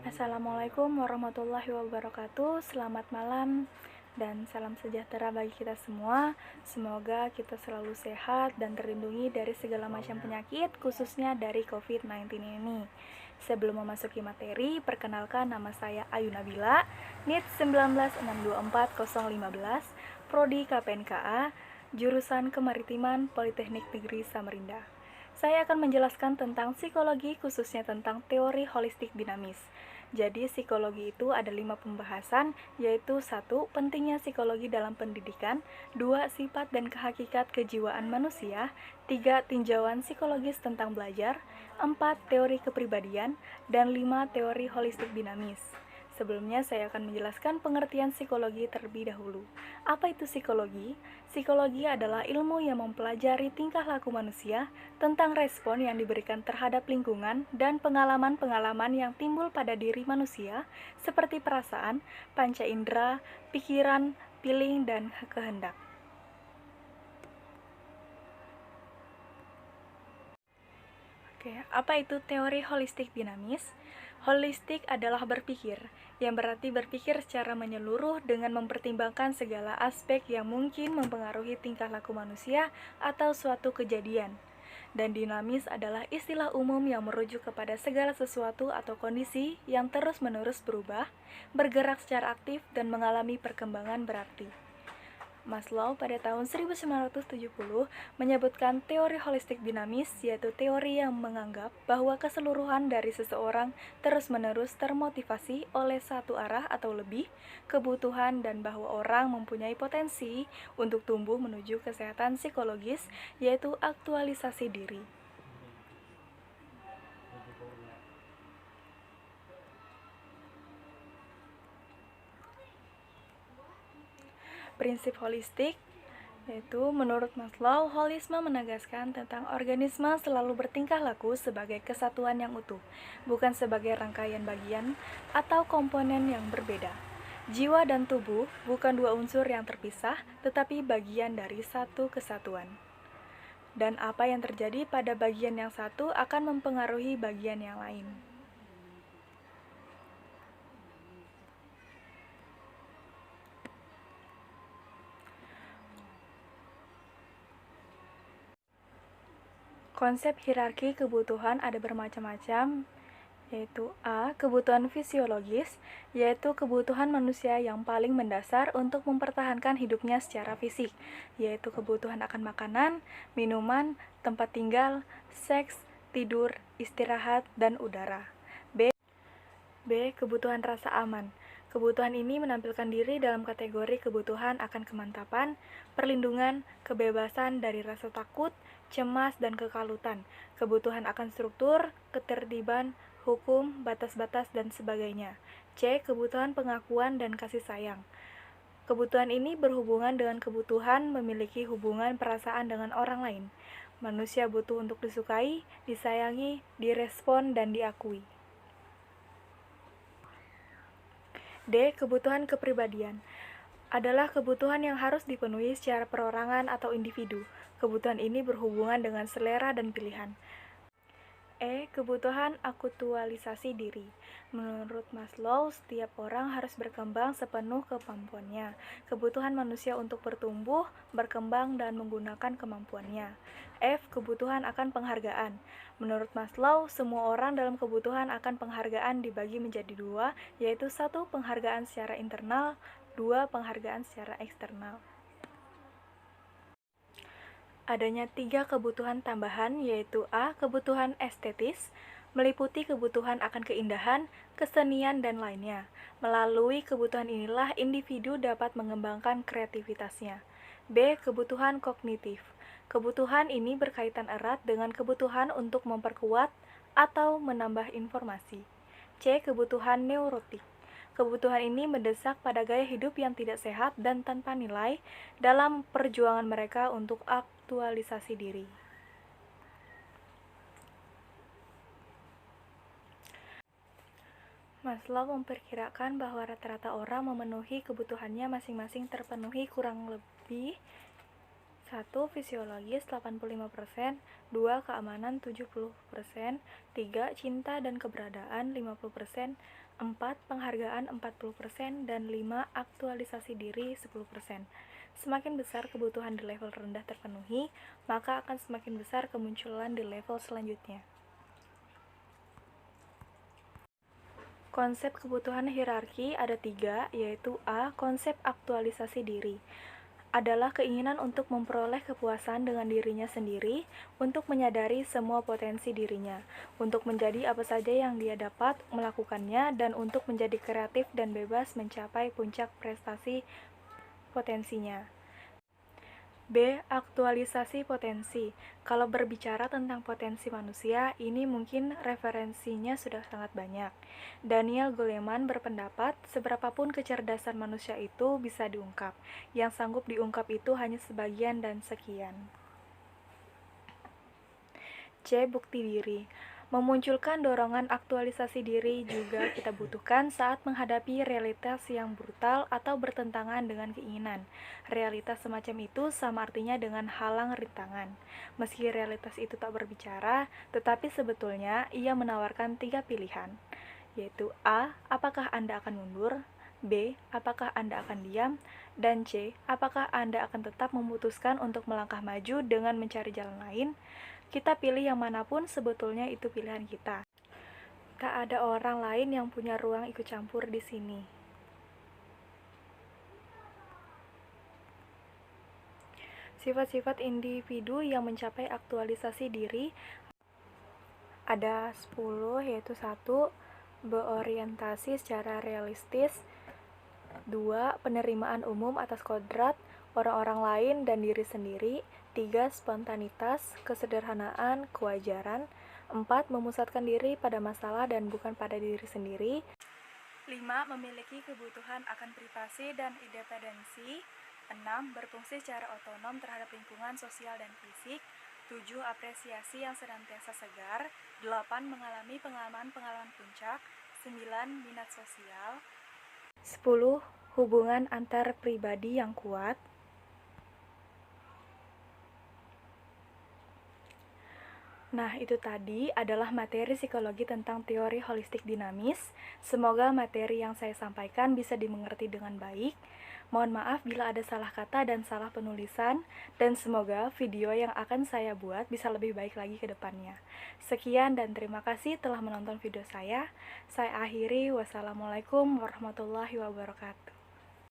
Assalamualaikum warahmatullahi wabarakatuh. Selamat malam dan salam sejahtera bagi kita semua. Semoga kita selalu sehat dan terlindungi dari segala macam penyakit, khususnya dari COVID-19 ini. Sebelum memasuki materi, perkenalkan nama saya Ayu Nabila, NIT 19624-015, Prodi KPNKA, jurusan Kemaritiman Politeknik Negeri Samarinda. Saya akan menjelaskan tentang psikologi, khususnya tentang teori holistik dinamis. Jadi psikologi itu ada 5 pembahasan, yaitu 1. Pentingnya psikologi dalam pendidikan, 2. Sifat dan kehakikat kejiwaan manusia, 3. Tinjauan psikologis tentang belajar, 4. Teori kepribadian, dan 5. Teori holistik dinamis. Sebelumnya saya akan menjelaskan pengertian psikologi terlebih dahulu. Apa itu psikologi? Psikologi adalah ilmu yang mempelajari tingkah laku manusia, tentang respon yang diberikan terhadap lingkungan dan pengalaman-pengalaman yang timbul pada diri manusia, seperti perasaan, panca indera, pikiran, feeling, dan kehendak. Apa itu teori holistik dinamis? Holistik adalah berpikir, yang berarti berpikir secara menyeluruh dengan mempertimbangkan segala aspek yang mungkin mempengaruhi tingkah laku manusia atau suatu kejadian. Dan dinamis adalah istilah umum yang merujuk kepada segala sesuatu atau kondisi yang terus-menerus berubah, bergerak secara aktif, dan mengalami perkembangan berarti. Maslow pada tahun 1970 menyebutkan teori holistik dinamis, yaitu teori yang menganggap bahwa keseluruhan dari seseorang terus-menerus termotivasi oleh satu arah atau lebih kebutuhan, dan bahwa orang mempunyai potensi untuk tumbuh menuju kesehatan psikologis, yaitu aktualisasi diri. Prinsip holistik yaitu menurut Maslow, holisme menegaskan tentang organisme selalu bertingkah laku sebagai kesatuan yang utuh, bukan sebagai rangkaian bagian atau komponen yang berbeda. Jiwa dan tubuh bukan dua unsur yang terpisah, tetapi bagian dari satu kesatuan. Dan apa yang terjadi pada bagian yang satu akan mempengaruhi bagian yang lain. Konsep hierarki kebutuhan ada bermacam-macam, yaitu A. Kebutuhan fisiologis, yaitu kebutuhan manusia yang paling mendasar untuk mempertahankan hidupnya secara fisik, yaitu kebutuhan akan makanan, minuman, tempat tinggal, seks, tidur, istirahat, dan udara. B. Kebutuhan rasa aman. Kebutuhan ini menampilkan diri dalam kategori kebutuhan akan kemantapan, perlindungan, kebebasan dari rasa takut, cemas, dan kekalutan, kebutuhan akan struktur, ketertiban, hukum, batas-batas, dan sebagainya. C. Kebutuhan pengakuan dan kasih sayang. Kebutuhan ini berhubungan dengan kebutuhan memiliki hubungan perasaan dengan orang lain. Manusia butuh untuk disukai, disayangi, direspon, dan diakui. D. Kebutuhan kepribadian adalah kebutuhan yang harus dipenuhi secara perorangan atau individu. Kebutuhan ini berhubungan dengan selera dan pilihan. E. Kebutuhan aktualisasi diri. Menurut Maslow, setiap orang harus berkembang sepenuh kemampuannya. Kebutuhan manusia untuk bertumbuh, berkembang, dan menggunakan kemampuannya. F. Kebutuhan akan penghargaan. Menurut Maslow, semua orang dalam kebutuhan akan penghargaan dibagi menjadi dua, yaitu 1. Penghargaan secara internal, 2. Penghargaan secara eksternal. Adanya 3 kebutuhan tambahan, yaitu A. Kebutuhan estetis, meliputi kebutuhan akan keindahan, kesenian, dan lainnya. Melalui kebutuhan inilah individu dapat mengembangkan kreativitasnya. B. Kebutuhan kognitif. Kebutuhan ini berkaitan erat dengan kebutuhan untuk memperkuat atau menambah informasi. C. Kebutuhan neurotik. Kebutuhan ini mendesak pada gaya hidup yang tidak sehat dan tanpa nilai dalam perjuangan mereka untuk aktualisasi diri. Maslow memperkirakan bahwa rata-rata orang memenuhi kebutuhannya masing-masing terpenuhi kurang lebih 1. Fisiologis 85%, 2. Keamanan 70%, 3. Cinta dan keberadaan 50%, 4. Penghargaan 40%, dan 5. Aktualisasi diri 10%. Semakin besar kebutuhan di level rendah terpenuhi, maka akan semakin besar kemunculan di level selanjutnya. Konsep kebutuhan hierarki ada 3, yaitu A. Konsep aktualisasi diri adalah keinginan untuk memperoleh kepuasan dengan dirinya sendiri, untuk menyadari semua potensi dirinya, untuk menjadi apa saja yang dia dapat melakukannya, dan untuk menjadi kreatif dan bebas mencapai puncak prestasi potensinya. B. Aktualisasi potensi. Kalau berbicara tentang potensi manusia, ini mungkin referensinya sudah sangat banyak. Daniel Goleman berpendapat, seberapapun kecerdasan manusia itu bisa diungkap. Yang sanggup diungkap itu hanya sebagian dan sekian. C. Bukti diri. Memunculkan dorongan aktualisasi diri juga kita butuhkan saat menghadapi realitas yang brutal atau bertentangan dengan keinginan. Realitas semacam itu sama artinya dengan halang rintangan. Meski realitas itu tak berbicara, tetapi sebetulnya ia menawarkan 3 pilihan, yaitu A. Apakah Anda akan mundur? B. Apakah Anda akan diam? Dan C. Apakah Anda akan tetap memutuskan untuk melangkah maju dengan mencari jalan lain? Kita pilih yang manapun, sebetulnya itu pilihan kita. Tak ada orang lain yang punya ruang ikut campur di sini. Sifat-sifat individu yang mencapai aktualisasi diri ada 10, yaitu 1. Berorientasi secara realistis, 2. Penerimaan umum atas kodrat orang-orang lain dan diri sendiri, 3. Spontanitas, kesederhanaan, kewajaran, 4. Memusatkan diri pada masalah dan bukan pada diri sendiri, 5. Memiliki kebutuhan akan privasi dan independensi, 6. Berfungsi secara otonom terhadap lingkungan sosial dan fisik, 7. Apresiasi yang senantiasa segar, 8. Mengalami pengalaman-pengalaman puncak, 9. Minat sosial, 10. Hubungan antar pribadi yang kuat. Nah, itu tadi adalah materi psikologi tentang teori holistik dinamis. Semoga materi yang saya sampaikan bisa dimengerti dengan baik. Mohon maaf bila ada salah kata dan salah penulisan, dan semoga video yang akan saya buat bisa lebih baik lagi ke depannya. Sekian dan terima kasih telah menonton video saya. Saya akhiri, wassalamualaikum warahmatullahi wabarakatuh.